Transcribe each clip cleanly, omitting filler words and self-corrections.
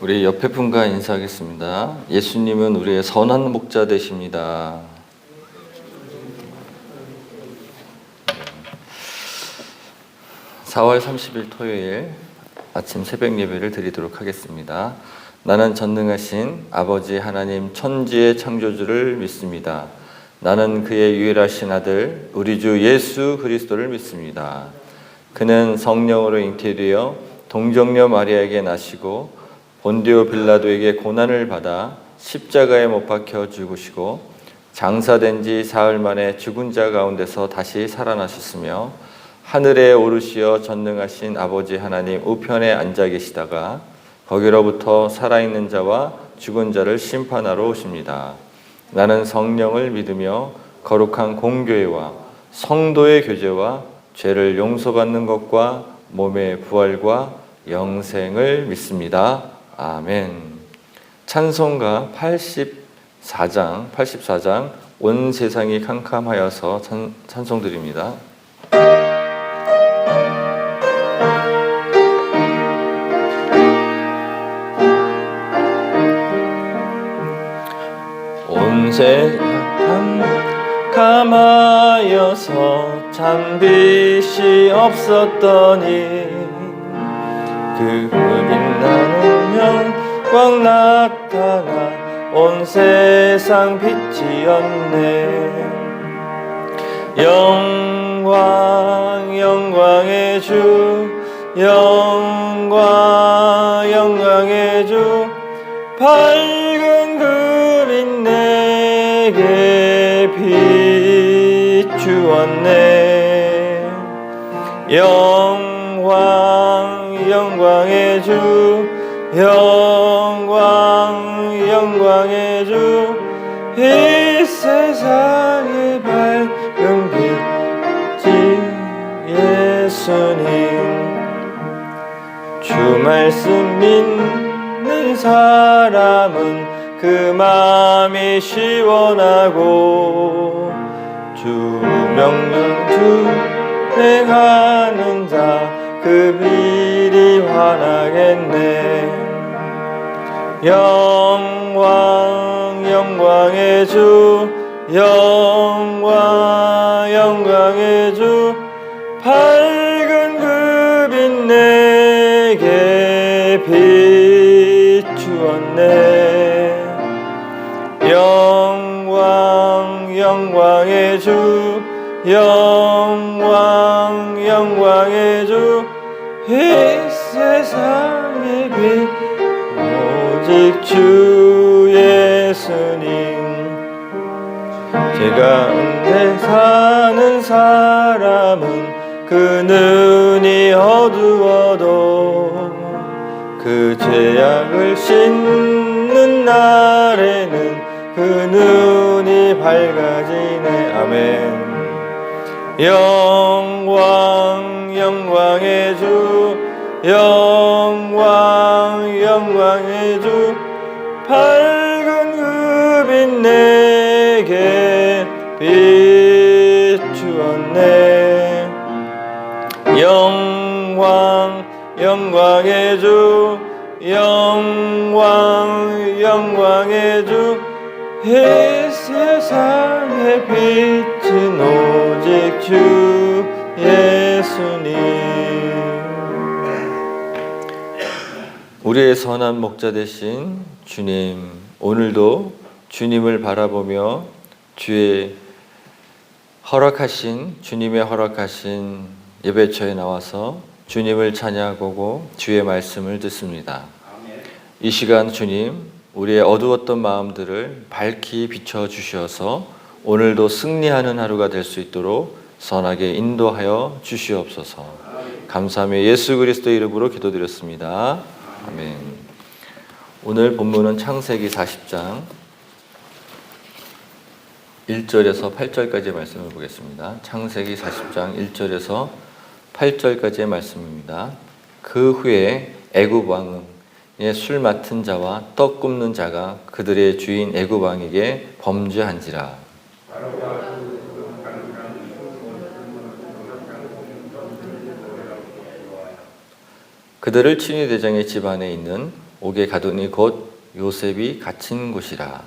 우리 옆에 분과 인사하겠습니다. 예수님은 우리의 선한 목자 되십니다. (4월 30일) 토요일 아침 새벽 예배를 드리도록 하겠습니다. 나는 전능하신 아버지 하나님 천지의 창조주를 믿습니다. 나는 그의 유일하신 아들 우리 주 예수 그리스도를 믿습니다. 그는 성령으로 잉태되어 동정녀 마리아에게 나시고 본디오 빌라도에게 고난을 받아 십자가에 못 박혀 죽으시고 장사된 지 사흘 만에 죽은 자 가운데서 다시 살아나셨으며 하늘에 오르시어 전능하신 아버지 하나님 우편에 앉아 계시다가 거기로부터 살아있는 자와 죽은 자를 심판하러 오십니다. 나는 성령을 믿으며 거룩한 공교회와 성도의 교제와 죄를 용서받는 것과 몸의 부활과 영생을 믿습니다. 아멘. 찬송가 84장 온 세상이 캄캄하여서 찬송드립니다. 온 세상 캄캄하여서 참 빛이 없었더니 그 빛나는 영광 나타나 온 세상 빛이었네. 영광 영광의 주 영광 영광의 주 밝은 그림 내게 비추었네. 영광 영광의 주 영광 영광의 주 이 세상의 밝은 빛이 예수님. 주 말씀 믿는 사람은 그 마음이 시원하고 주 명령 준행하는 자 그 빛이 환하겠네. 영광 영광의 주 영광 영광의 주 밝은 그 빛 내게 비추었네. 영광 영광의 주 영광 영광의 주 이 세상의 빛 오직 주 예수님. 죄 가운데 사는 사람은 그 눈이 어두워도 그 죄악을 씻는 날에는 그 눈이 밝아지네. 아멘. 영광 영광의 주 영광 영광의 주 밝은 그 빛 내게 비추었네. 영광 영광의 주 영광 영광의 주 이 세상의 빛은 오직 주 예수님. 우리의 선한 목자 되신 주님, 오늘도 주님을 바라보며 주님의 허락하신 예배처에 나와서 주님을 찬양하고 주의 말씀을 듣습니다. 이 시간 주님, 우리의 어두웠던 마음들을 밝히 비춰주셔서 오늘도 승리하는 하루가 될 수 있도록 선하게 인도하여 주시옵소서. 감사하며 예수 그리스도의 이름으로 기도드렸습니다. 아멘. 오늘 본문은 창세기 40장 1절에서 8절까지의 말씀을 보겠습니다. 창세기 40장 1절에서 8절까지의 말씀입니다. 그 후에 애굽 왕의 술 맡은 자와 떡 굽는 자가 그들의 주인 애굽 왕에게 범죄한지라. 그들을 친위 대장의 집 안에 있는 옥에 가두니 곧 요셉이 갇힌 곳이라.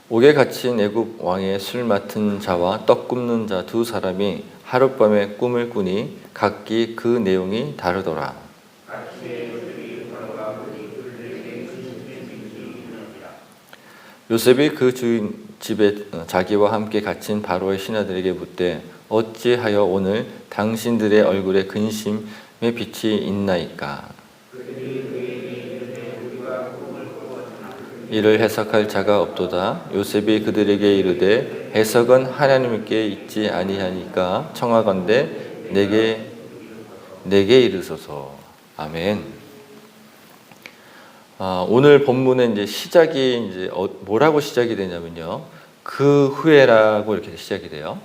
옥에 갇힌 애굽 왕의 술 맡은 자와 떡 굽는 자 두 사람이 하룻밤에 꿈을 꾸니 각기 그 내용이 다르더라. 요셉이 그 주인 집에 자기와 함께 갇힌 바로의 신하들에게 묻되 어찌하여 오늘 당신들의 얼굴에 근심의 빛이 있나이까? 이를 해석할 자가 없도다. 요셉이 그들에게 이르되 해석은 하나님께 있지 아니하니까 청하건대 내게 이르소서. 아멘. 오늘 본문의 이제 시작이 이제 뭐라고 시작이 되냐면요. 그 후에라고 이렇게 시작이 돼요.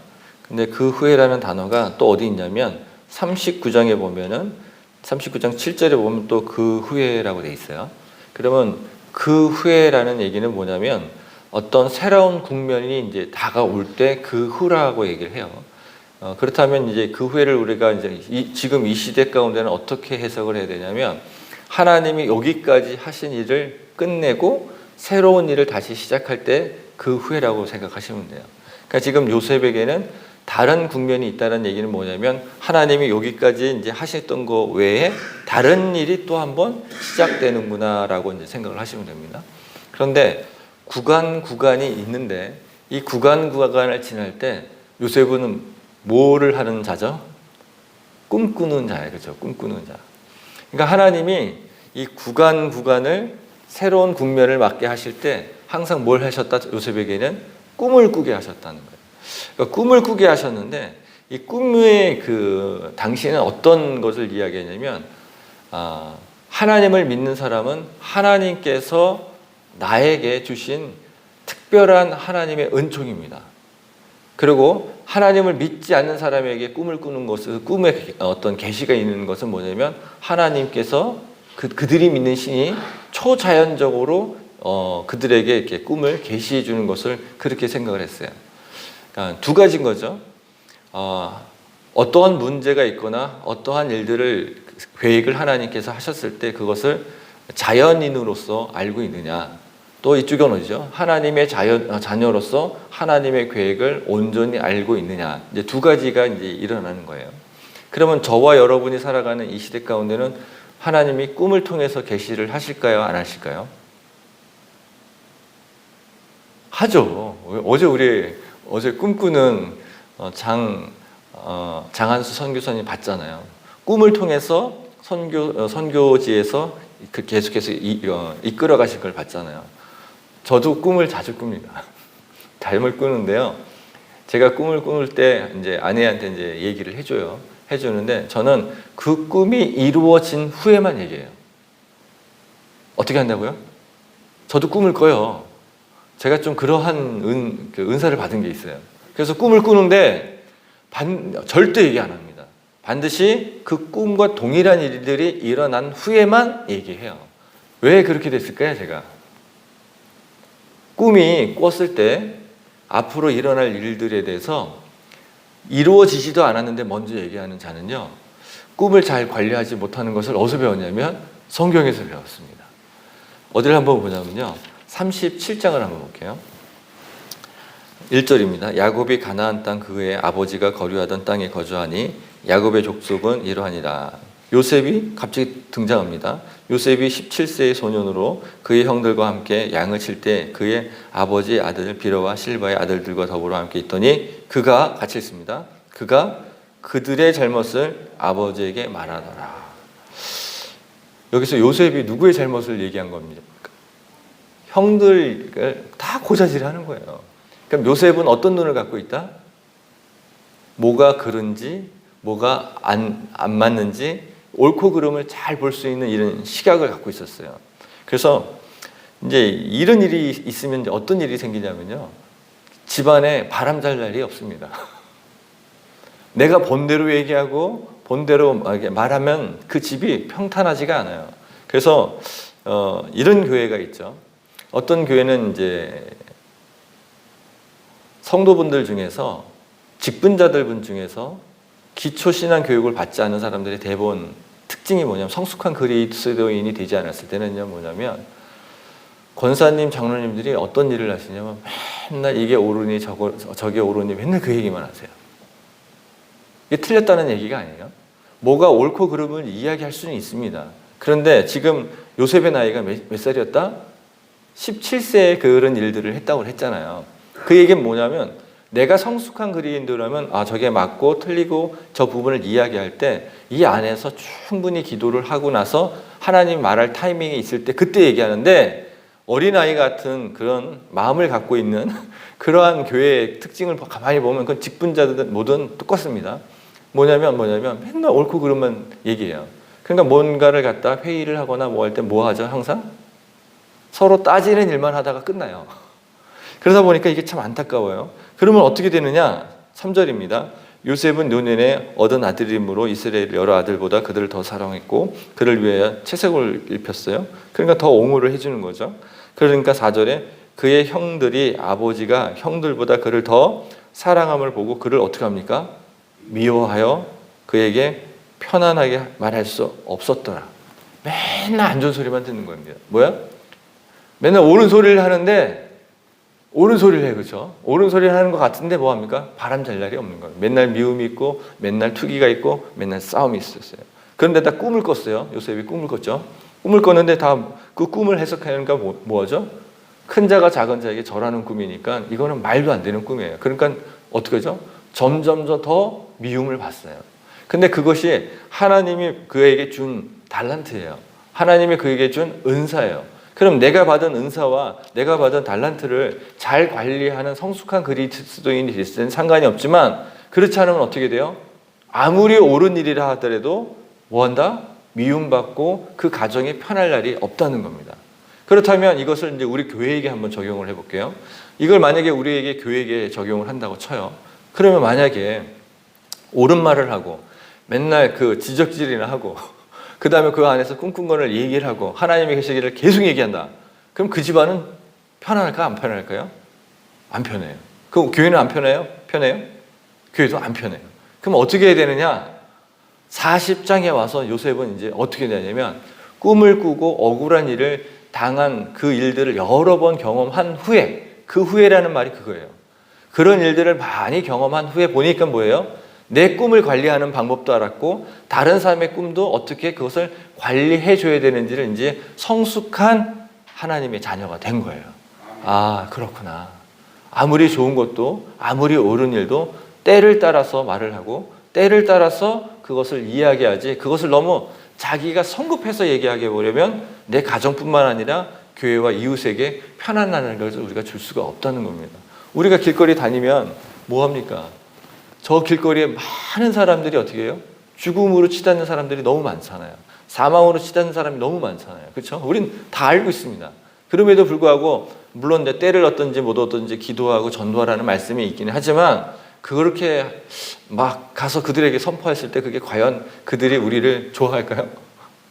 근데 그 후에라는 단어가 또 어디 있냐면 39장에 보면은 39장 7절에 보면 또 그 후에라고 돼 있어요. 그러면 그 후에라는 얘기는 뭐냐면 어떤 새로운 국면이 이제 다가올 때 그 후라고 얘기를 해요. 그렇다면 이제 그 후에를 우리가 이제 지금 이 시대 가운데는 어떻게 해석을 해야 되냐면 하나님이 여기까지 하신 일을 끝내고 새로운 일을 다시 시작할 때 그 후에라고 생각하시면 돼요. 그러니까 지금 요셉에게는 다른 국면이 있다는 얘기는 뭐냐면 하나님이 여기까지 이제 하셨던 거 외에 다른 일이 또 한번 시작되는구나라고 이제 생각을 하시면 됩니다. 그런데 구간이 있는데 이 구간을 지날 때 요셉은 뭐를 하는 자죠? 꿈꾸는 자예요. 그렇죠? 꿈꾸는 자. 그러니까 하나님이 이 구간을 새로운 국면을 맞게 하실 때 항상 뭘 하셨다? 요셉에게는 꿈을 꾸게 하셨다는 거예요. 그러니까 꿈을 꾸게 하셨는데 이 꿈의 그 당시에는 어떤 것을 이야기하냐면 하나님을 믿는 사람은 하나님께서 나에게 주신 특별한 하나님의 은총입니다. 그리고 하나님을 믿지 않는 사람에게 꿈을 꾸는 것은 꿈에 어떤 계시가 있는 것은 뭐냐면 하나님께서 그들이 믿는 신이 초자연적으로 그들에게 이렇게 꿈을 계시해 주는 것을 그렇게 생각을 했어요. 그러니까 두 가지인 거죠. 어떠한 문제가 있거나 어떠한 일들을 계획을 하나님께서 하셨을 때 그것을 자연인으로서 알고 있느냐. 또 이쪽은 어디죠? 하나님의 자녀로서 하나님의 계획을 온전히 알고 있느냐. 이제 두 가지가 이제 일어나는 거예요. 그러면 저와 여러분이 살아가는 이 시대 가운데는 하나님이 꿈을 통해서 계시를 하실까요? 안 하실까요? 하죠. 어제 꿈꾸는 장한수 선교사님 봤잖아요. 꿈을 통해서 선교지에서 계속해서 이끌어 가실 걸 봤잖아요. 저도 꿈을 자주 꿉니다. 잠을 꾸는데요. 제가 꿈을 꾸을 때 이제 아내한테 이제 얘기를 해주는데 저는 그 꿈이 이루어진 후에만 얘기해요. 어떻게 한다고요? 저도 꿈을 꿔요. 제가 좀 그러한 은사를 받은 게 있어요. 그래서 꿈을 꾸는데 절대 얘기 안 합니다. 반드시 그 꿈과 동일한 일들이 일어난 후에만 얘기해요. 왜 그렇게 됐을까요, 제가? 꿈이 꿨을 때 앞으로 일어날 일들에 대해서 이루어지지도 않았는데 먼저 얘기하는 자는요, 꿈을 잘 관리하지 못하는 것을 어디서 배웠냐면 성경에서 배웠습니다. 어디를 한번 보자면요, 37장을 한번 볼게요. 1절입니다. 야곱이 가나안 땅 그의 아버지가 거류하던 땅에 거주하니 야곱의 족속은 이러하니라. 요셉이 갑자기 등장합니다. 요셉이 17세의 소년으로 그의 형들과 함께 양을 칠 때 그의 아버지 아들 비라와 실바의 아들들과 더불어 함께 있더니 그가 같이 있습니다. 그가 그들의 잘못을 아버지에게 말하더라. 여기서 요셉이 누구의 잘못을 얘기한 겁니까? 형들 다 고자질하는 거예요. 그럼 요셉은 어떤 눈을 갖고 있다? 뭐가 그른지, 뭐가 안 맞는지 옳고 그름을 잘 볼 수 있는 이런 시각을 갖고 있었어요. 그래서 이제 이런 일이 있으면 이제 어떤 일이 생기냐면요, 집안에 바람 잘 날이 없습니다. 내가 본대로 얘기하고 본대로 말하면 그 집이 평탄하지가 않아요. 그래서 이런 교회가 있죠. 어떤 교회는 이제 성도분들 중에서, 직분자들 분 중에서 기초 신앙 교육을 받지 않은 사람들의 대부분 특징이 뭐냐면, 성숙한 그리스도인이 되지 않았을 때는요, 뭐냐면 권사님, 장로님들이 어떤 일을 하시냐면 맨날 이게 옳으니 저게 옳으니 맨날 그 얘기만 하세요. 이게 틀렸다는 얘기가 아니에요. 뭐가 옳고 그름을 이야기할 수는 있습니다. 그런데 지금 요셉의 나이가 몇 살이었다? 17세에 그런 일들을 했다고 했잖아요. 그 얘기는 뭐냐면, 내가 성숙한 그리스도인이라면 저게 맞고 틀리고 저 부분을 이야기할 때 이 안에서 충분히 기도를 하고 나서 하나님 말할 타이밍이 있을 때 그때 얘기하는데, 어린아이 같은 그런 마음을 갖고 있는 그러한 교회의 특징을 가만히 보면 그 직분자들 모든 똑같습니다. 뭐냐면 맨날 옳고 그름만 얘기해요. 그러니까 뭔가를 갖다 회의를 하거나 뭐 할 때 뭐 하죠? 항상 서로 따지는 일만 하다가 끝나요. 그러다 보니까 이게 참 안타까워요. 그러면 어떻게 되느냐? 3절입니다. 요셉은 노년에 얻은 아들임으로 이스라엘 여러 아들보다 그들을 더 사랑했고 그를 위하여 채색을 입혔어요. 그러니까 더 옹호를 해주는 거죠. 그러니까 4절에 그의 형들이, 아버지가 형들보다 그를 더 사랑함을 보고 그를 어떻게 합니까? 미워하여 그에게 편안하게 말할 수 없었더라. 맨날 안 좋은 소리만 듣는 겁니다. 뭐야? 맨날 옳은 소리를 하는데, 옳은 소리를 해요. 그렇죠? 옳은 소리를 하는 것 같은데 뭐합니까? 바람 잘 날이 없는 거예요. 맨날 미움이 있고 맨날 투기가 있고 맨날 싸움이 있었어요. 그런데 다 꿈을 꿨어요. 요셉이 꿈을 꿨죠. 꿈을 꿨는데 다 그 꿈을 해석하니까 뭐죠? 큰 자가 작은 자에게 절하는 꿈이니까 이거는 말도 안 되는 꿈이에요. 그러니까 어떻게 하죠? 점점 더 미움을 받어요. 근데 그것이 하나님이 그에게 준 달란트예요. 하나님이 그에게 준 은사예요. 그럼 내가 받은 은사와 내가 받은 달란트를 잘 관리하는 성숙한 그리스도인이 됐을 때는 상관이 없지만, 그렇지 않으면 어떻게 돼요? 아무리 옳은 일이라 하더라도 뭐한다? 미움받고 그 가정이 편할 날이 없다는 겁니다. 그렇다면 이것을 이제 우리 교회에게 한번 적용을 해볼게요. 이걸 만약에 우리에게 교회에게 적용을 한다고 쳐요. 그러면 만약에 옳은 말을 하고 맨날 그 지적질이나 하고 그 다음에 그 안에서 꿍꿍거리는 얘기를 하고 하나님의 계시기를 계속 얘기한다. 그럼 그 집안은 편안할까? 안 편할까요? 안 편해요. 그럼 교회는 안 편해요? 편해요? 교회도 안 편해요. 그럼 어떻게 해야 되느냐? 40장에 와서 요셉은 이제 어떻게 되냐면, 꿈을 꾸고 억울한 일을 당한 그 일들을 여러 번 경험한 후에, 그 후에라는 말이 그거예요. 그런 일들을 많이 경험한 후에 보니까 뭐예요? 내 꿈을 관리하는 방법도 알았고 다른 사람의 꿈도 어떻게 그것을 관리해 줘야 되는지를 이제 성숙한 하나님의 자녀가 된 거예요. 아, 그렇구나. 아무리 좋은 것도, 아무리 옳은 일도 때를 따라서 말을 하고 때를 따라서 그것을 이야기하지, 그것을 너무 자기가 성급해서 얘기하게 보려면 내 가정뿐만 아니라 교회와 이웃에게 편안한 것을 우리가 줄 수가 없다는 겁니다. 우리가 길거리 다니면 뭐합니까? 저 길거리에 많은 사람들이 어떻게 해요? 죽음으로 치닫는 사람들이 너무 많잖아요. 사망으로 치닫는 사람이 너무 많잖아요. 그렇죠? 우린 다 알고 있습니다. 그럼에도 불구하고 물론 내 때를 얻든지 못 얻든지 기도하고 전도하라는 말씀이 있기는 하지만, 그렇게 막 가서 그들에게 선포했을 때 그게 과연 그들이 우리를 좋아할까요?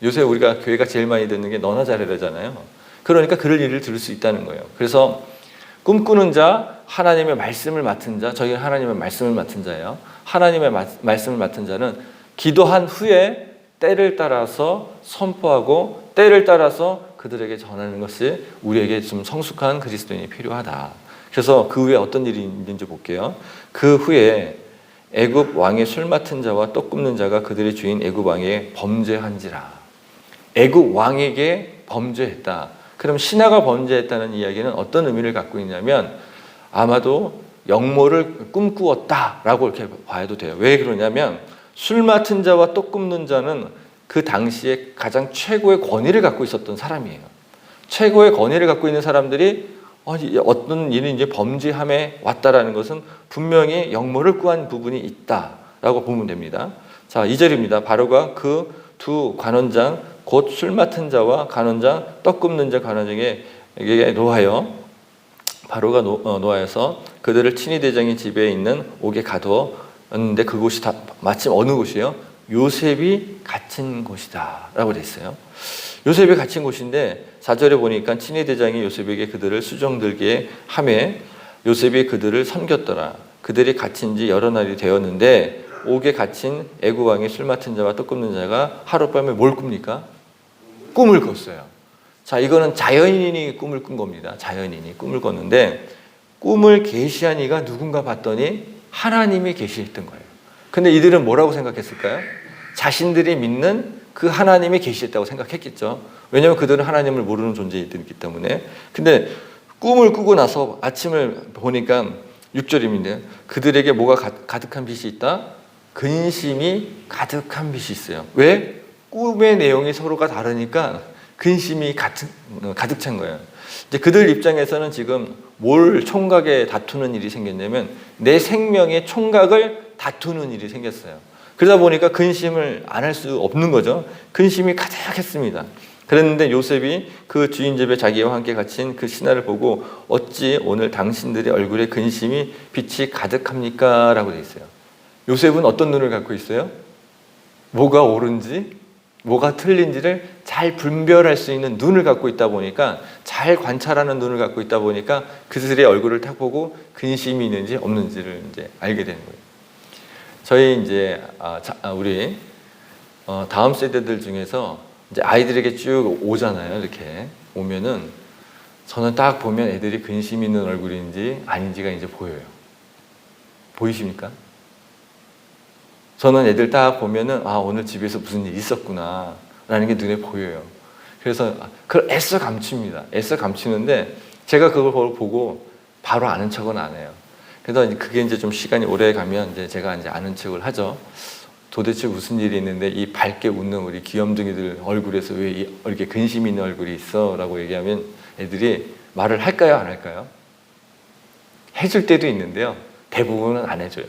요새 우리가 교회가 제일 많이 듣는 게 너나 잘해라잖아요. 그러니까 그럴 일을 들을 수 있다는 거예요. 그래서 꿈꾸는 자, 하나님의 말씀을 맡은 자, 저희는 하나님의 말씀을 맡은 자예요. 하나님의 말씀을 맡은 자는 기도한 후에 때를 따라서 선포하고 때를 따라서 그들에게 전하는 것이 우리에게 좀 성숙한 그리스도인이 필요하다. 그래서 그 후에 어떤 일이 있는지 볼게요. 그 후에 애굽 왕의 술 맡은 자와 떡 굽는 자가 그들의 주인 애굽 왕에게 범죄한지라. 애굽 왕에게 범죄했다. 그럼 신하가 범죄했다는 이야기는 어떤 의미를 갖고 있냐면, 아마도 영모를 꿈꾸었다라고 이렇게 봐도 돼요. 왜 그러냐면 술 맡은 자와 떡 굽는 자는 그 당시에 가장 최고의 권위를 갖고 있었던 사람이에요. 최고의 권위를 갖고 있는 사람들이 어떤 일이 이제 범죄함에 왔다라는 것은 분명히 역모를 구한 부분이 있다라고 보면 됩니다. 자, 2절입니다. 바로가 그 두 관원장 곧 술 맡은 자와 간원장 떡 굽는 자 관원장에게 노하여 바로가 노하여서 그들을 친위 대장의 집에 있는 옥에 가두었는데 그곳이 다 마침 어느 곳이에요? 요셉이 갇힌 곳이다 라고 돼 있어요. 요셉이 갇힌 곳인데 4절에 보니까 친위 대장이 요셉에게 그들을 수종들게 하매 요셉이 그들을 섬겼더라. 그들이 갇힌 지 여러 날이 되었는데 옥에 갇힌 애굽 왕의 술 맡은 자와 떡 굽는 자가 하룻밤에 뭘 꿉니까? 꿈을 꿨어요. 자, 이거는 자연인이 꿈을 꾼 겁니다. 자연인이 꿈을 꿨는데 꿈을 계시한 이가 누군가 봤더니 하나님이 계시했던 거예요. 근데 이들은 뭐라고 생각했을까요? 자신들이 믿는 그 하나님이 계시했다고 생각했겠죠. 왜냐하면 그들은 하나님을 모르는 존재이기 때문에. 근데 꿈을 꾸고 나서 아침을 보니까 6절입니다. 그들에게 뭐가 가득한 빛이 있다? 근심이 가득한 빛이 있어요. 왜? 꿈의 내용이 서로가 다르니까 근심이 가득 찬 거예요. 이제 그들 입장에서는 지금 뭘 총각에 다투는 일이 생겼냐면 내 생명의 총각을 다투는 일이 생겼어요. 그러다 보니까 근심을 안 할 수 없는 거죠. 근심이 가득했습니다. 그랬는데 요셉이 그 주인 집에 자기와 함께 갇힌 그 신하를 보고 어찌 오늘 당신들의 얼굴에 근심이 빛이 가득합니까? 라고 돼 있어요. 요셉은 어떤 눈을 갖고 있어요? 뭐가 옳은지 뭐가 틀린지를 잘 분별할 수 있는 눈을 갖고 있다 보니까 잘 관찰하는 눈을 갖고 있다 보니까 그들의 얼굴을 딱 보고 근심이 있는지 없는지를 이제 알게 되는 거예요. 저희 이제 우리 다음 세대들 중에서 이제 아이들에게 쭉 오잖아요. 이렇게 오면은 저는 딱 보면 애들이 근심 있는 얼굴인지 아닌지가 이제 보여요. 보이십니까? 저는 애들 딱 보면은 오늘 집에서 무슨 일이 있었구나 라는 게 눈에 보여요. 그래서 그걸 애써 감춥니다. 애써 감추는데 제가 그걸 보고 바로 아는 척은 안 해요. 그래서 그게 이제 좀 시간이 오래 가면 이제 제가 이제 아는 척을 하죠. 도대체 무슨 일이 있는데 이 밝게 웃는 우리 귀염둥이들 얼굴에서 왜 이렇게 근심 있는 얼굴이 있어? 라고 얘기하면 애들이 말을 할까요? 안 할까요? 해줄 때도 있는데요. 대부분은 안 해줘요.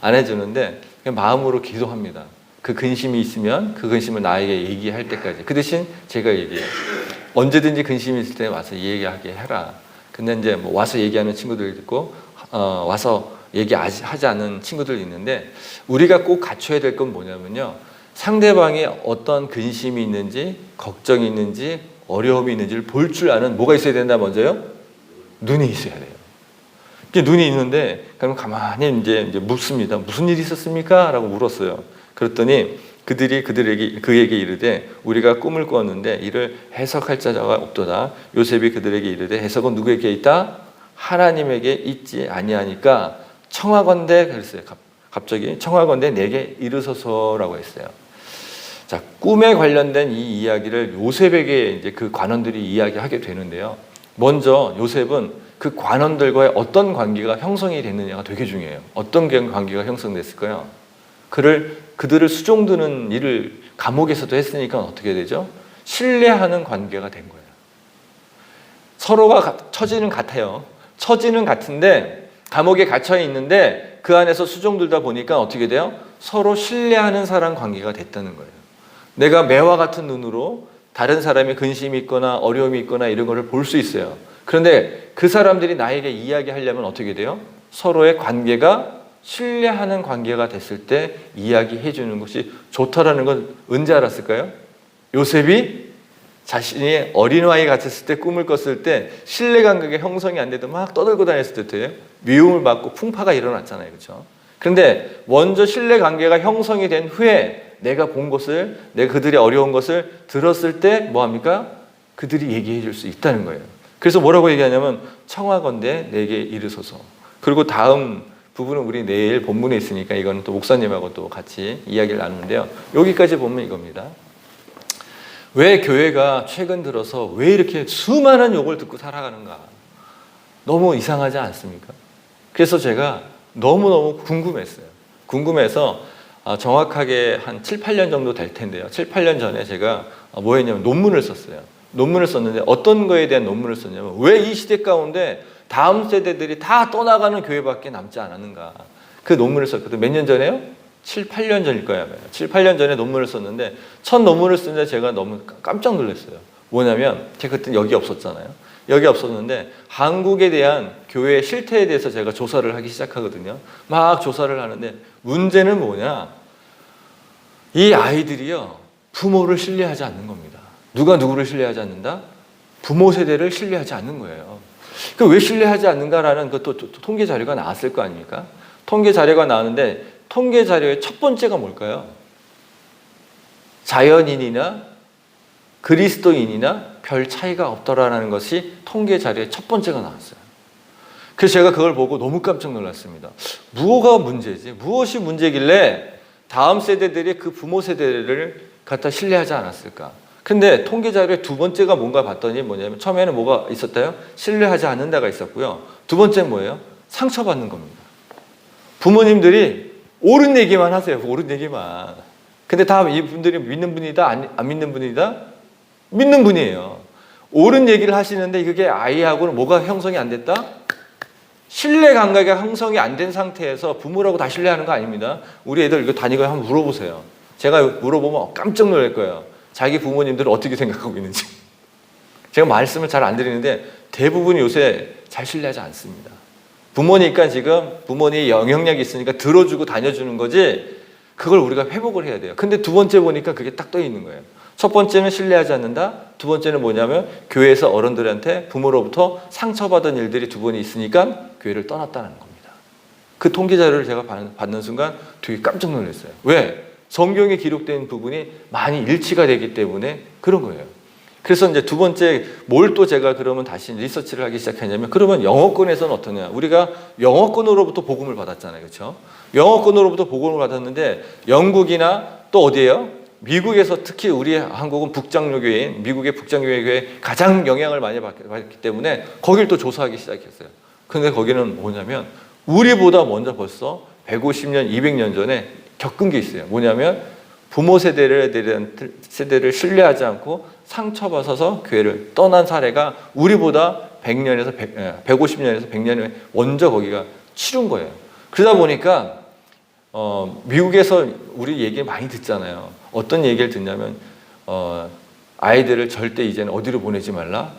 안 해주는데 그냥 마음으로 기도합니다. 그 근심이 있으면 그 근심을 나에게 얘기할 때까지. 그 대신 제가 얘기해요. 언제든지 근심이 있을 때 와서 얘기하게 해라. 근데 이제 뭐 와서 얘기하는 친구들 있고 와서 얘기하지 않는 친구들 있는데 우리가 꼭 갖춰야 될 건 뭐냐면요. 상대방이 어떤 근심이 있는지 걱정이 있는지 어려움이 있는지를 볼 줄 아는 뭐가 있어야 된다 먼저요? 눈이 있어야 돼요. 눈이 있는데 그럼 가만히 이제 묻습니다. 무슨 일이 있었습니까? 라고 물었어요. 그랬더니 그에게 이르되 우리가 꿈을 꾸었는데 이를 해석할 자가 없도다. 요셉이 그들에게 이르되 해석은 누구에게 있다? 하나님에게 있지 아니하니까 청하건대 그랬어요. 갑자기 청하건대 내게 이르소서라고 했어요. 자, 꿈에 관련된 이 이야기를 요셉에게 이제 그 관원들이 이야기하게 되는데요. 먼저 요셉은 그 관원들과의 어떤 관계가 형성이 됐느냐가 되게 중요해요. 어떤 관계가 형성됐을까요? 그들을 수종드는 일을 감옥에서도 했으니까 어떻게 되죠? 신뢰하는 관계가 된 거예요. 서로가 처지는 같아요. 처지는 같은데 감옥에 갇혀 있는데 그 안에서 수종들다 보니까 어떻게 돼요? 서로 신뢰하는 사람 관계가 됐다는 거예요. 내가 매와 같은 눈으로 다른 사람이 근심이 있거나 어려움이 있거나 이런 거를 볼 수 있어요. 그런데 그 사람들이 나에게 이야기하려면 어떻게 돼요? 서로의 관계가 신뢰하는 관계가 됐을 때 이야기해 주는 것이 좋다라는 건 언제 알았을까요? 요셉이 자신이 어린아이 같았을 때 꿈을 꿨을 때 신뢰관계가 형성이 안 돼도 막 떠들고 다녔을 때예요. 미움을 받고 풍파가 일어났잖아요. 그렇죠? 그런데 먼저 신뢰관계가 형성이 된 후에 내가 본 것을, 내가 그들의 어려운 것을 들었을 때 뭐합니까? 그들이 얘기해 줄 수 있다는 거예요. 그래서 뭐라고 얘기하냐면 청하건대 내게 이르소서. 그리고 다음 부분은 우리 내일 본문에 있으니까 이거는 또 목사님하고 또 같이 이야기를 나누는데요. 여기까지 보면 이겁니다. 왜 교회가 최근 들어서 왜 이렇게 수많은 욕을 듣고 살아가는가? 너무 이상하지 않습니까? 그래서 제가 너무너무 궁금했어요. 궁금해서 정확하게 한 7, 8년 정도 될 텐데요. 7, 8년 전에 제가 뭐 했냐면 논문을 썼어요. 논문을 썼는데 어떤 거에 대한 논문을 썼냐면 왜 이 시대 가운데 다음 세대들이 다 떠나가는 교회밖에 남지 않았는가. 그 논문을 썼거든요. 몇 년 전에요? 7, 8년 전일 거예요. 7, 8년 전에 논문을 썼는데 첫 논문을 쓰는데 제가 너무 깜짝 놀랐어요. 뭐냐면 제가 그때 여기 없었잖아요. 여기 없었는데 한국에 대한 교회의 실태에 대해서 제가 조사를 하기 시작하거든요. 막 조사를 하는데 문제는 뭐냐? 이 아이들이요. 부모를 신뢰하지 않는 겁니다. 누가 누구를 신뢰하지 않는다? 부모 세대를 신뢰하지 않는 거예요. 그 왜 신뢰하지 않는가라는 그것도 통계 자료가 나왔을 거 아닙니까? 통계 자료가 나왔는데 통계 자료의 첫 번째가 뭘까요? 자연인이나 그리스도인이나 별 차이가 없더라라는 것이 통계 자료의 첫 번째가 나왔어요. 그래서 제가 그걸 보고 너무 깜짝 놀랐습니다. 무엇가 문제지? 무엇이 문제길래 다음 세대들이 그 부모 세대를 갖다 신뢰하지 않았을까? 근데 통계 자료의 두 번째가 뭔가 봤더니 뭐냐면 처음에는 뭐가 있었다요? 신뢰하지 않는다가 있었고요. 두 번째는 뭐예요? 상처받는 겁니다. 부모님들이 옳은 얘기만 하세요. 옳은 얘기만. 근데 다 이분들이 믿는 분이다? 안 믿는 분이다? 믿는 분이에요. 옳은 얘기를 하시는데 그게 아이하고는 뭐가 형성이 안 됐다? 신뢰 감각이 형성이 안 된 상태에서 부모라고 다 신뢰하는 거 아닙니다. 우리 애들 이거 다니고 한번 물어보세요. 제가 물어보면 깜짝 놀랄 거예요. 자기 부모님들은 어떻게 생각하고 있는지. 제가 말씀을 잘 안 드리는데 대부분 요새 잘 신뢰하지 않습니다. 부모니까 지금 부모님의 영향력이 있으니까 들어주고 다녀주는 거지 그걸 우리가 회복을 해야 돼요. 근데 두 번째 보니까 그게 딱 떠 있는 거예요. 첫 번째는 신뢰하지 않는다. 두 번째는 뭐냐면 교회에서 어른들한테 부모로부터 상처받은 일들이 두 번이 있으니까 교회를 떠났다는 겁니다. 그 통계 자료를 제가 받는 순간 되게 깜짝 놀랐어요. 왜? 성경에 기록된 부분이 많이 일치가 되기 때문에 그런 거예요. 그래서 이제 두 번째 뭘 또 제가 그러면 다시 리서치를 하기 시작했냐면 그러면 영어권에서는 어떠냐? 우리가 영어권으로부터 복음을 받았잖아요. 그렇죠? 영어권으로부터 복음을 받았는데 영국이나 또 어디예요? 미국에서 특히 우리 한국은 북장로교회인 미국의 북장로교회에 가장 영향을 많이 받기 때문에 거길 또 조사하기 시작했어요. 근데 거기는 뭐냐면 우리보다 먼저 벌써 150년, 200년 전에 겪은 게 있어요. 뭐냐면 부모 세대를 신뢰하지 않고 상처받아서 교회를 떠난 사례가 우리보다 150년에서 100년에 먼저 거기가 치룬 거예요. 그러다 보니까 미국에서 우리 얘기 많이 듣잖아요. 어떤 얘기를 듣냐면 아이들을 절대 이제는 어디로 보내지 말라.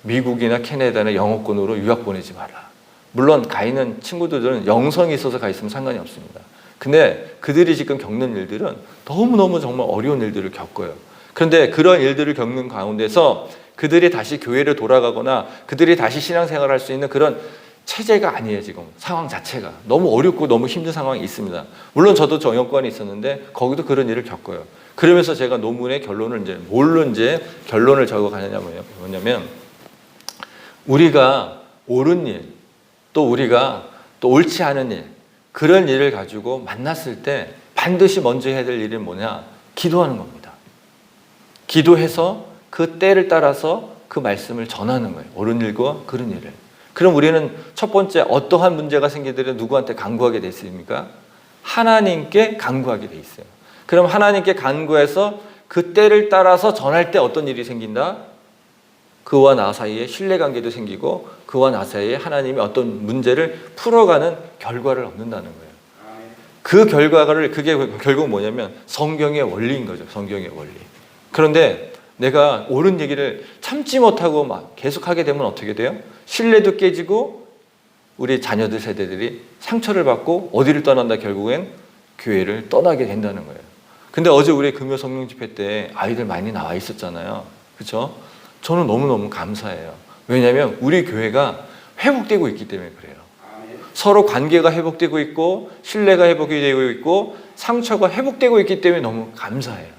미국이나 캐나다나 영어권으로 유학 보내지 말라. 물론 가 있는 친구들은 영성이 있어서 가 있으면 상관이 없습니다. 근데 그들이 지금 겪는 일들은 너무너무 정말 어려운 일들을 겪어요. 그런데 그런 일들을 겪는 가운데서 그들이 다시 교회를 돌아가거나 그들이 다시 신앙생활을 할 수 있는 그런 체제가 아니에요. 지금 상황 자체가 너무 어렵고 너무 힘든 상황이 있습니다. 물론 저도 정형권이 있었는데 거기도 그런 일을 겪어요. 그러면서 제가 논문의 결론을 뭘로 결론을 적어가냐면 뭐냐면 우리가 옳은 일, 또 우리가 또 옳지 않은 일, 그런 일을 가지고 만났을 때 반드시 먼저 해야 될 일은 뭐냐? 기도하는 겁니다. 기도해서 그 때를 따라서 그 말씀을 전하는 거예요. 옳은 일과 그른 일을. 그럼 우리는 첫 번째 어떠한 문제가 생기더라도 누구한테 간구하게 돼 있습니까? 하나님께 간구하게 돼 있어요. 그럼 하나님께 간구해서 그 때를 따라서 전할 때 어떤 일이 생긴다? 그와 나 사이에 신뢰관계도 생기고 그와 나 사이에 하나님이 어떤 문제를 풀어가는 결과를 얻는다는 거예요. 그 결과를 그게 결국 뭐냐면 성경의 원리인 거죠. 성경의 원리. 그런데 내가 옳은 얘기를 참지 못하고 막 계속하게 되면 어떻게 돼요? 신뢰도 깨지고 우리 자녀들 세대들이 상처를 받고 어디를 떠난다? 결국엔 교회를 떠나게 된다는 거예요. 근데 어제 우리 금요 성령 집회 때 아이들 많이 나와 있었잖아요. 그렇죠? 저는 너무너무 감사해요. 왜냐하면 우리 교회가 회복되고 있기 때문에 그래요. 서로 관계가 회복되고 있고 신뢰가 회복이 되고 있고 상처가 회복되고 있기 때문에 너무 감사해요.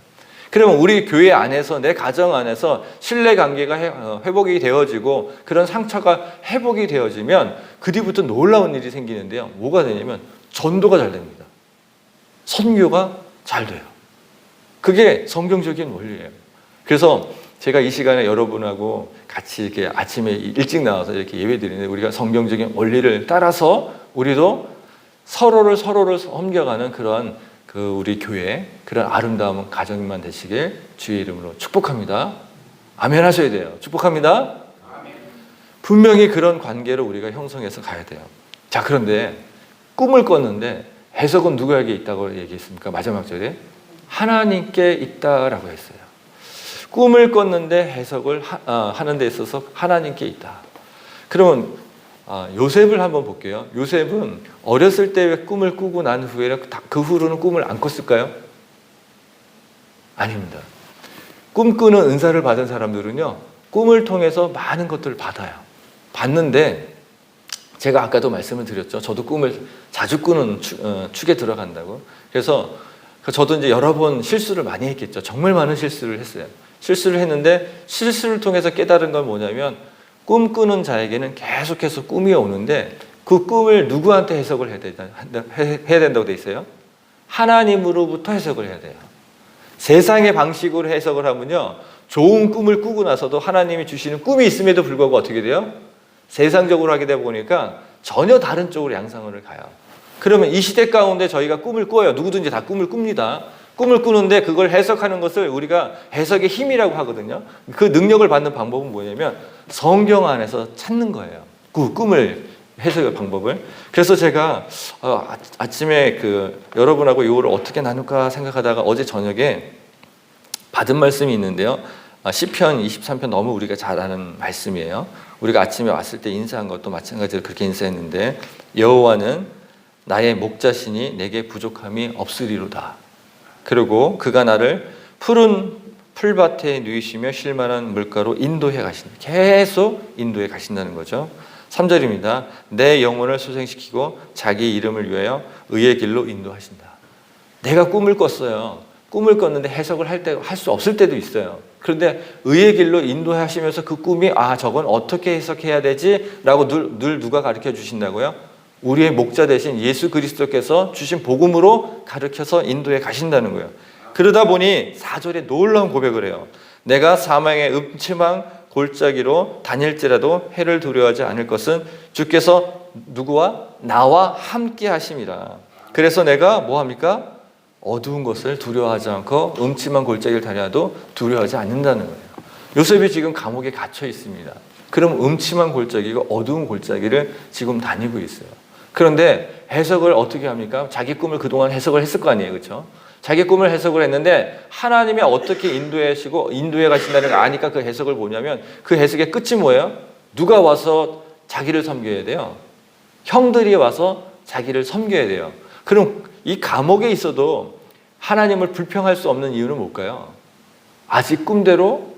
그러면 우리 교회 안에서 내 가정 안에서 신뢰 관계가 회복이 되어지고 그런 상처가 회복이 되어지면 그 뒤부터 놀라운 일이 생기는데요. 뭐가 되냐면 전도가 잘 됩니다. 선교가 잘 돼요. 그게 성경적인 원리예요. 그래서 제가 이 시간에 여러분하고 같이 이렇게 아침에 일찍 나와서 이렇게 예배 드리는데 우리가 성경적인 원리를 따라서 우리도 서로를 섬겨가는 그러한 우리 교회 그런 아름다운 가정만 되시길 주의 이름으로 축복합니다. 아멘 하셔야 돼요. 축복합니다. 분명히 그런 관계로 우리가 형성해서 가야 돼요. 자, 그런데 꿈을 꿨는데 해석은 누구에게 있다고 얘기했습니까? 마지막 절에 하나님께 있다라고 했어요. 꿈을 꿨는데 해석을 하는 데 있어서 하나님께 있다. 그러면 요셉을 한번 볼게요. 요셉은 어렸을 때 꿈을 꾸고 난 후에 그 후로는 꿈을 안 꿨을까요? 아닙니다. 꿈꾸는 은사를 받은 사람들은요, 꿈을 통해서 많은 것들을 받아요. 받는데 제가 아까도 말씀을 드렸죠. 저도 꿈을 자주 꾸는 축에 들어간다고. 그래서 저도 이제 여러 번 실수를 많이 했겠죠. 정말 많은 실수를 했어요. 실수를 했는데 실수를 통해서 깨달은 건 뭐냐면 꿈꾸는 자에게는 계속해서 꿈이 오는데 그 꿈을 누구한테 해석을 해야 된다고 돼 있어요? 하나님으로부터 해석을 해야 돼요. 세상의 방식으로 해석을 하면요, 좋은 꿈을 꾸고 나서도 하나님이 주시는 꿈이 있음에도 불구하고 어떻게 돼요? 세상적으로 하게 되다 보니까 전혀 다른 쪽으로 양상을 가요. 그러면 이 시대 가운데 저희가 꿈을 꿔요. 누구든지 다 꿈을 꿉니다. 꿈을 꾸는데 그걸 해석하는 것을 우리가 해석의 힘이라고 하거든요. 그 능력을 받는 방법은 뭐냐면 성경 안에서 찾는 거예요. 그 꿈을 해석의 방법을. 그래서 제가 아침에 여러분하고 이거를 어떻게 나눌까 생각하다가 어제 저녁에 받은 말씀이 있는데요. 시편 23편 너무 우리가 잘 아는 말씀이에요. 우리가 아침에 왔을 때 인사한 것도 마찬가지로 그렇게 인사했는데, 여호와는 나의 목자시니 내게 부족함이 없으리로다. 그리고 그가 나를 푸른 풀밭에 누이시며 쉴만한 물가로 인도해 가신다. 계속 인도해 가신다는 거죠. 3절입니다. 내 영혼을 소생시키고 자기 이름을 위하여 의의 길로 인도하신다. 내가 꿈을 꿨어요. 꿈을 꿨는데 해석을 할 수 없을 때도 있어요. 그런데 의의 길로 인도하시면서 그 꿈이 저건 어떻게 해석해야 되지? 라고 늘 누가 가르쳐 주신다고요? 우리의 목자 대신 예수 그리스도께서 주신 복음으로 가르쳐서 인도해 가신다는 거예요. 그러다 보니 4절에 놀라운 고백을 해요. 내가 사망의 음침한 골짜기로 다닐지라도 해를 두려워하지 않을 것은 주께서 누구와? 나와 함께 하심이라. 그래서 내가 뭐합니까? 어두운 것을 두려워하지 않고 음침한 골짜기를 다녀도 두려워하지 않는다는 거예요. 요셉이 지금 감옥에 갇혀 있습니다. 그럼 음침한 골짜기고 어두운 골짜기를 지금 다니고 있어요. 그런데 해석을 어떻게 합니까? 자기 꿈을 그동안 해석을 했을 거 아니에요. 그렇죠? 자기 꿈을 해석을 했는데 하나님이 어떻게 인도해 가신다는 걸 아니까 그 해석을 보냐면 그 해석의 끝이 뭐예요? 누가 와서 자기를 섬겨야 돼요? 형들이 와서 자기를 섬겨야 돼요. 그럼 이 감옥에 있어도 하나님을 불평할 수 없는 이유는 뭘까요? 아직 꿈대로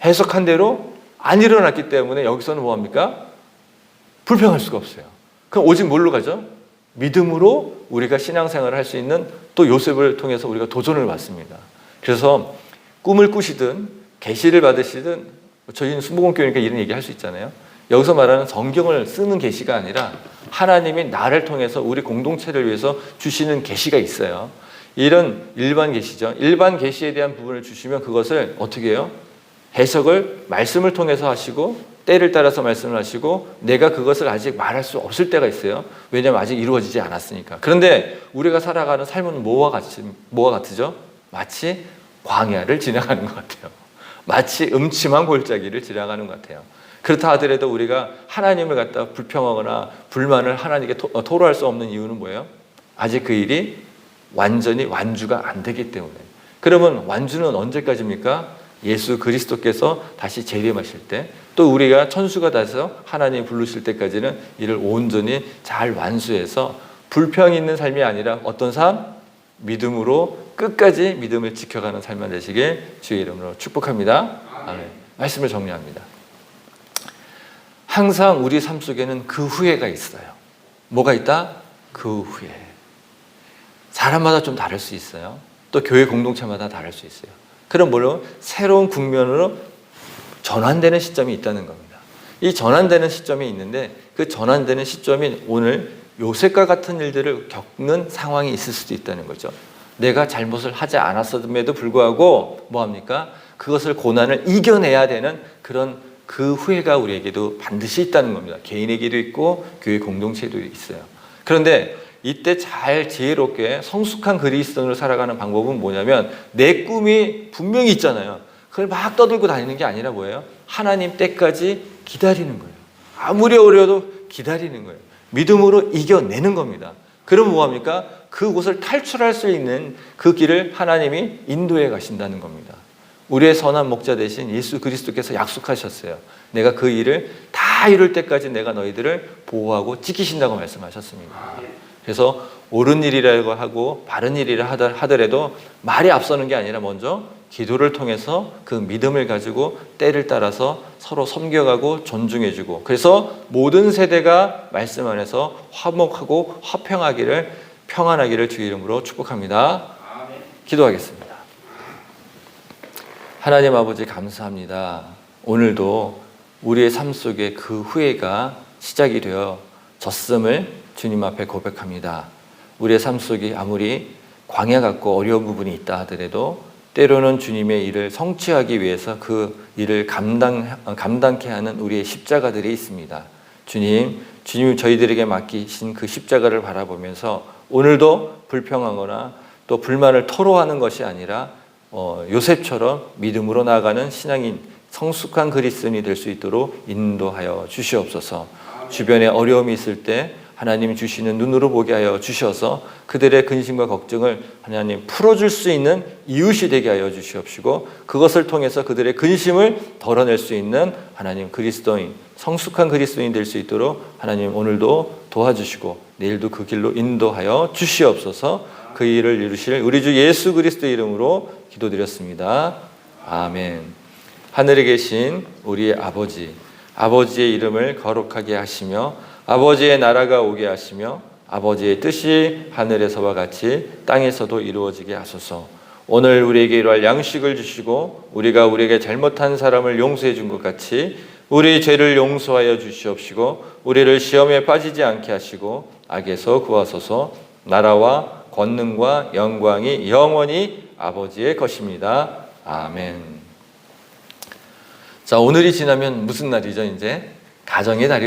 해석한 대로 안 일어났기 때문에 여기서는 뭐합니까? 불평할 수가 없어요. 그럼 오직 뭘로 가죠? 믿음으로 우리가 신앙생활을 할 수 있는 또 요셉을 통해서 우리가 도전을 받습니다. 그래서 꿈을 꾸시든 계시를 받으시든, 저희는 순복음교회니까 이런 얘기 할 수 있잖아요. 여기서 말하는 성경을 쓰는 계시가 아니라 하나님이 나를 통해서 우리 공동체를 위해서 주시는 계시가 있어요. 이런 일반 계시죠. 일반 계시에 대한 부분을 주시면 그것을 어떻게 해요? 해석을 말씀을 통해서 하시고 때를 따라서 말씀을 하시고 내가 그것을 아직 말할 수 없을 때가 있어요. 왜냐하면 아직 이루어지지 않았으니까. 그런데 우리가 살아가는 삶은 뭐가 같으죠? 마치 광야를 지나가는 것 같아요. 마치 음침한 골짜기를 지나가는 것 같아요. 그렇다 하더라도 우리가 하나님을 갖다 불평하거나 불만을 하나님께 토로할 수 없는 이유는 뭐예요? 아직 그 일이 완전히 완주가 안 되기 때문에. 그러면 완주는 언제까지입니까? 예수 그리스도께서 다시 재림하실 때, 또 우리가 천수가 돼서 하나님이 부르실 때까지는 이를 온전히 잘 완수해서 불평이 있는 삶이 아니라 어떤 삶? 믿음으로 끝까지 믿음을 지켜가는 삶만 되시길 주의 이름으로 축복합니다. 아멘. 말씀을 정리합니다. 항상 우리 삶 속에는 그 후회가 있어요. 뭐가 있다? 그 후회. 사람마다 좀 다를 수 있어요. 또 교회 공동체마다 다를 수 있어요. 그럼 물론 새로운 국면으로 전환되는 시점이 있다는 겁니다. 이 전환되는 시점이 있는데 그 전환되는 시점이 오늘 요셉과 같은 일들을 겪는 상황이 있을 수도 있다는 거죠. 내가 잘못을 하지 않았음에도 불구하고 뭐합니까? 그것을 고난을 이겨내야 되는 그런 그 후회가 우리에게도 반드시 있다는 겁니다. 개인에게도 있고 교회 공동체에도 있어요. 그런데 이때 잘 지혜롭게 성숙한 그리스도인으로 살아가는 방법은 뭐냐면 내 꿈이 분명히 있잖아요. 그걸 막 떠들고 다니는 게 아니라 뭐예요? 하나님 때까지 기다리는 거예요. 아무리 어려워도 기다리는 거예요. 믿음으로 이겨내는 겁니다. 그럼 뭐합니까? 그곳을 탈출할 수 있는 그 길을 하나님이 인도해 가신다는 겁니다. 우리의 선한 목자 되신 예수 그리스도께서 약속하셨어요. 내가 그 일을 다 이룰 때까지 내가 너희들을 보호하고 지키신다고 말씀하셨습니다. 그래서 옳은 일이라고 하고 바른 일이라 하더라도 말이 앞서는 게 아니라 먼저 기도를 통해서 그 믿음을 가지고 때를 따라서 서로 섬겨가고 존중해주고, 그래서 모든 세대가 말씀 안에서 화목하고 평안하기를 주의 이름으로 축복합니다. 기도하겠습니다. 하나님 아버지 감사합니다. 오늘도 우리의 삶 속에 그 후회가 시작이 되어 졌음을 주님 앞에 고백합니다. 우리의 삶 속에 아무리 광야 같고 어려운 부분이 있다 하더라도 때로는 주님의 일을 성취하기 위해서 그 일을 감당케 하는 우리의 십자가들이 있습니다. 주님이 저희들에게 맡기신 그 십자가를 바라보면서 오늘도 불평하거나 또 불만을 토로하는 것이 아니라 요셉처럼 믿음으로 나아가는 신앙인 성숙한 그리스도인이 될 수 있도록 인도하여 주시옵소서. 주변에 어려움이 있을 때 하나님 주시는 눈으로 보게 하여 주셔서 그들의 근심과 걱정을 하나님 풀어줄 수 있는 이웃이 되게 하여 주시옵시고, 그것을 통해서 그들의 근심을 덜어낼 수 있는 하나님 그리스도인, 성숙한 그리스도인이 될 수 있도록 하나님 오늘도 도와주시고 내일도 그 길로 인도하여 주시옵소서. 그 일을 이루실 우리 주 예수 그리스도 이름으로 기도드렸습니다. 아멘. 하늘에 계신 우리의 아버지의 이름을 거룩하게 하시며 아버지의 나라가 오게 하시며 아버지의 뜻이 하늘에서와 같이 땅에서도 이루어지게 하소서. 오늘 우리에게 일할 양식을 주시고 우리가 우리에게 잘못한 사람을 용서해 준 것 같이 우리 죄를 용서하여 주시옵시고 우리를 시험에 빠지지 않게 하시고 악에서 구하소서. 나라와 권능과 영광이 영원히 아버지의 것입니다. 아멘. 자, 오늘이 지나면 무슨 날이죠? 이제 가정의 날이